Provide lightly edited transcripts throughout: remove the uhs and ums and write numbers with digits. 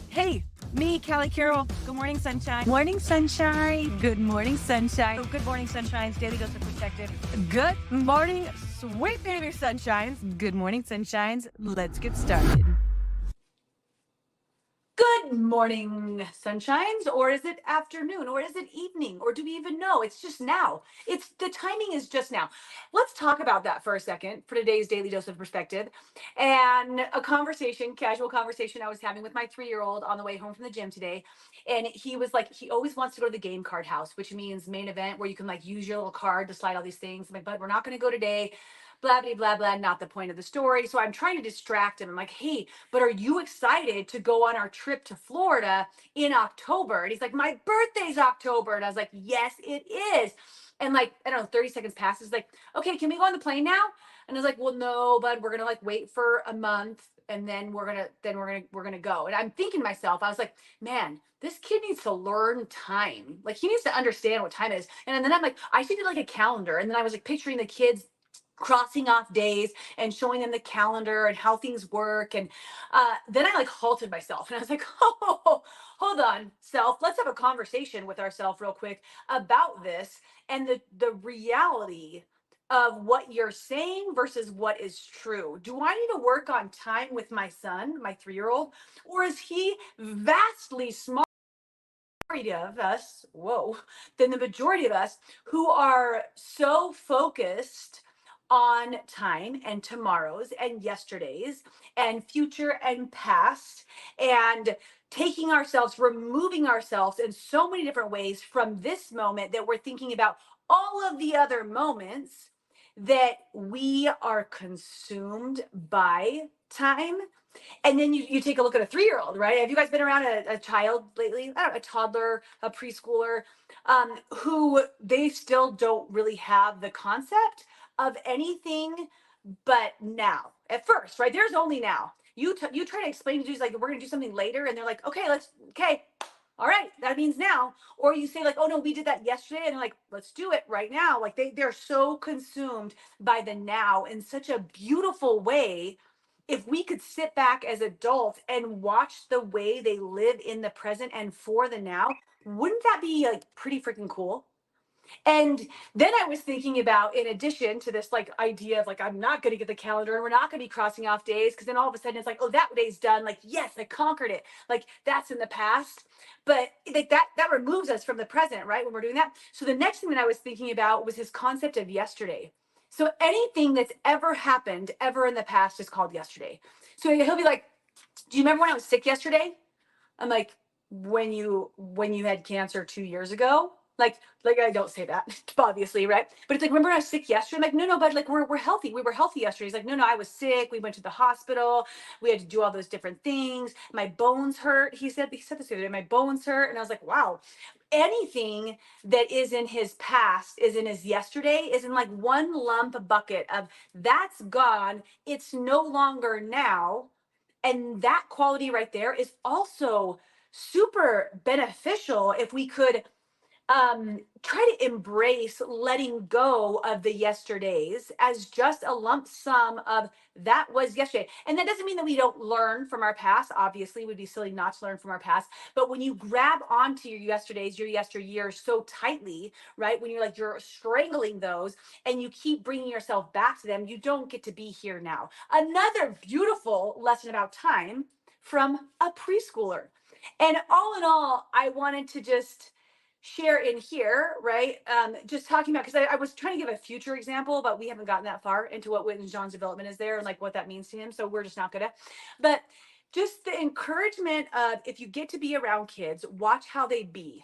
Hey, me, Callie Carroll. Good morning, sunshine. Morning, sunshine. Good morning, sunshine. Oh, good morning, sunshines. Daily dose of perspective. Good morning, sweet baby sunshines. Good morning, sunshines. Let's get started. Good morning, sunshines. Or is it afternoon? Or is it evening? Or do we even know? It's just now. It's the timing is just now. Let's talk about that for a second for today's daily dose of perspective. And a conversation, casual conversation I was having with my 3-year-old on the way home from the gym today. And he was like, he always wants to go to the game card house, which means main event where you can like use your little card to slide all these things. I'm like, bud, we're not going to go today. Blah, blah, blah, blah. Not the point of the story. So I'm trying to distract him. I'm like, hey, but are you excited to go on our trip to Florida in October? And he's like, my birthday's October. And I was like, yes, it is. And like, I don't know, 30 seconds passes. Like, okay, can we go on the plane now? And I was like, well, no, bud, we're gonna like wait for a month and then we're gonna go. And I'm thinking to myself, I was like, man, this kid needs to learn time. Like he needs to understand what time it is. And then I'm like, I should do like a calendar. And then I was like picturing the kids crossing off days and showing them the calendar and how things work. And then I like halted myself and I was like, oh, hold on, self. Let's have a conversation with ourselves real quick about this and the reality of what you're saying versus what is true. Do I need to work on time with my son, my 3-year-old, or is he vastly smarter of us, whoa, than the majority of us who are so focused on time and tomorrows and yesterdays and future and past and taking ourselves, removing ourselves in so many different ways from this moment that we're thinking about all of the other moments that we are consumed by time. And then you take a look at a 3-year-old, right? Have you guys been around a child lately? I don't know, a toddler, a preschooler, who they still don't really have the concept of anything but now. At first, right? There's only now. You try to explain to dudes like we're gonna do something later, and they're like, okay, all right, that means now. Or you say like, oh no, we did that yesterday, and they're like, let's do it right now. Like they're so consumed by the now in such a beautiful way. If we could sit back as adults and watch the way they live in the present and for the now, wouldn't that be like pretty freaking cool? And then I was thinking about, in addition to this like idea of like, I'm not going to get the calendar and we're not going to be crossing off days. Cause then all of a sudden it's like, oh, that day's done. Like, yes, I conquered it. Like that's in the past. But like that removes us from the present, right? When we're doing that. So the next thing that I was thinking about was his concept of yesterday. So anything that's ever happened ever in the past is called yesterday. So he'll be like, do you remember when I was sick yesterday? I'm like, when you had cancer 2 years ago? Like I don't say that, obviously, right? But it's like, remember I was sick yesterday? I'm like, no, but like we're healthy. We were healthy yesterday. He's like, no, I was sick. We went to the hospital. We had to do all those different things. My bones hurt. He said this the other day. My bones hurt. And I was like, wow. Anything that is in his past is in his yesterday, is in like one lump bucket of that's gone. It's no longer now. And that quality right there is also super beneficial if we could try to embrace letting go of the yesterdays as just a lump sum of that was yesterday. And that doesn't mean that we don't learn from our past. Obviously, it would be silly not to learn from our past. But when you grab onto your yesterdays, your yesteryears so tightly, right? When you're strangling those and you keep bringing yourself back to them, you don't get to be here now. Another beautiful lesson about time from a preschooler. And all in all, I wanted to just share in here, right? Just talking about, because I was trying to give a future example, but we haven't gotten that far into what Whitney John's development is there and like what that means to him. So we're just not gonna. But just the encouragement of, if you get to be around kids, watch how they be.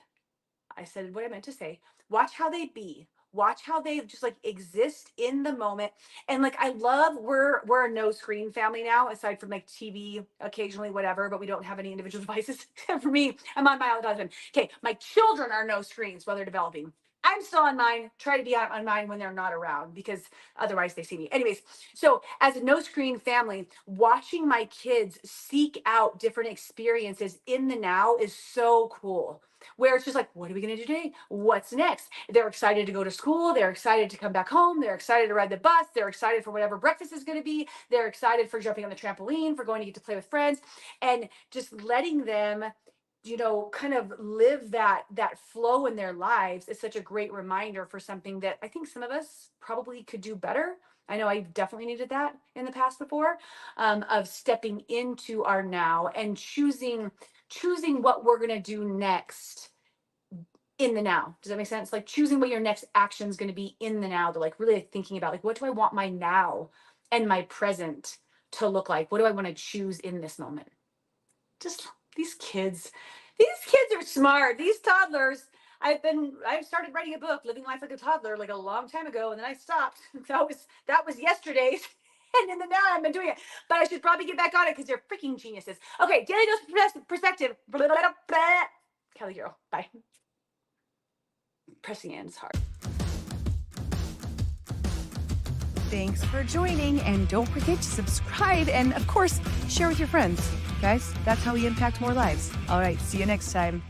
I said what I meant to say. Watch how they be. Watch how they just like exist in the moment. And like I love, we're a no screen family now, aside from like TV occasionally, whatever, but we don't have any individual devices. For me, I'm on my own husband. Okay, my children are no screens while they're developing. I'm still on mine. Try to be on mine when they're not around because otherwise they see me. Anyways, so as a no screen family, watching my kids seek out different experiences in the now is so cool. Where it's just like, what are we going to do today? What's next? They're excited to go to school. They're excited to come back home. They're excited to ride the bus. They're excited for whatever breakfast is going to be. They're excited for jumping on the trampoline, for going to get to play with friends, and just letting them, kind of live that flow in their lives is such a great reminder for something that I think some of us probably could do better. I know I definitely needed that in the past before, of stepping into our now and choosing what we're going to do next in the now. Does that make sense? Like choosing what your next action is going to be in the now, to like really thinking about like, what do I want my now and my present to look like? What do I want to choose in this moment? Just these kids are smart. These toddlers. I started writing a book, Living Life Like a Toddler, like a long time ago, and then I stopped. That was yesterday's. And in the now I've been doing it. But I should probably get back on it because they're freaking geniuses. Okay, daily dose perspective. Blah, blah, blah, blah. Kelly Hero. Bye. Pressing in is hard. Thanks for joining, and don't forget to subscribe and, of course, share with your friends. Guys, that's how we impact more lives. All right, see you next time.